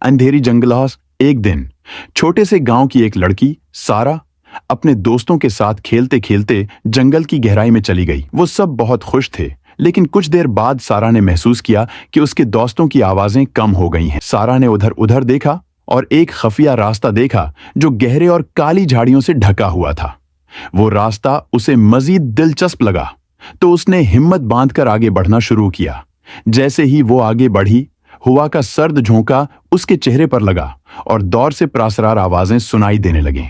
अंधेरी जंगलास एक दिन छोटे से गांव की एक लड़की सारा अपने दोस्तों के साथ खेलते खेलते जंगल की गहराई में चली गई। वो सब बहुत खुश थे, लेकिन कुछ देर बाद सारा ने महसूस किया कि उसके दोस्तों की आवाजें कम हो गई हैं। सारा ने उधर उधर देखा और एक खफिया रास्ता देखा जो गहरे और काली झाड़ियों से ढका हुआ था। वो रास्ता उसे मजीद दिलचस्प लगा तो उसने हिम्मत बांधकर आगे बढ़ना शुरू किया। जैसे ही वो आगे बढ़ी, हवा का सर्द झोंका उसके चेहरे पर लगा और दौर से प्रासरार आवाजें सुनाई देने लगीं।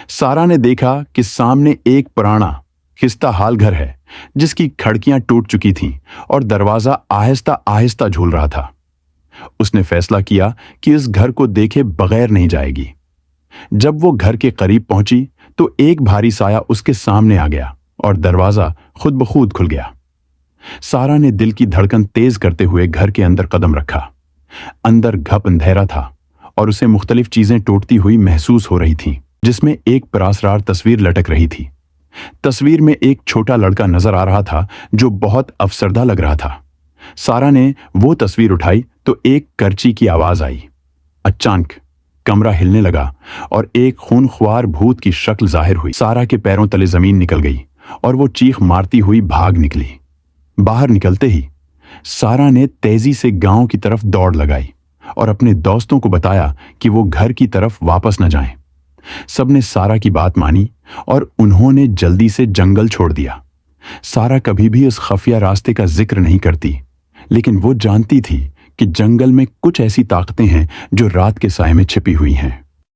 सारा ने देखा कि सामने एक पुराना खिस्ता हाल घर है जिसकी खिड़कियां टूट चुकी थीं और दरवाजा आहिस्ता आहिस्ता झूल रहा था। उसने फैसला किया कि इस घर को देखे बगैर नहीं जाएगी। जब वो घर के करीब पहुंची तो एक भारी साया उसके सामने आ गया और दरवाजा खुद ब खुद खुल गया। सारा ने दिल की धड़कन तेज करते हुए घर के अंदर कदम रखा। अंदर घप अंधेरा था और उसे मुख्तलिफ चीजें टूटती हुई महसूस हो रही थीं, जिसमें एक परासरार तस्वीर लटक रही थी। तस्वीर में एक छोटा लड़का नजर आ रहा था जो बहुत अफसरदा लग रहा था। सारा ने वो तस्वीर उठाई तो एक करची की आवाज आई। अचानक कमरा हिलने लगा और एक खूनख्वार भूत की शक्ल जाहिर हुई। सारा के पैरों तले जमीन निकल गई और वो चीख मारती हुई भाग निकली। बाहर निकलते ही सारा ने तेजी से गांव की तरफ दौड़ लगाई और अपने दोस्तों को बताया कि वो घर की तरफ वापस न जाएं। सबने सारा की बात मानी और उन्होंने जल्दी से जंगल छोड़ दिया। सारा कभी भी उस खफिया रास्ते का जिक्र नहीं करती, लेकिन वो जानती थी कि जंगल में कुछ ऐसी ताकतें हैं जो रात के साए में छिपी हुई हैं।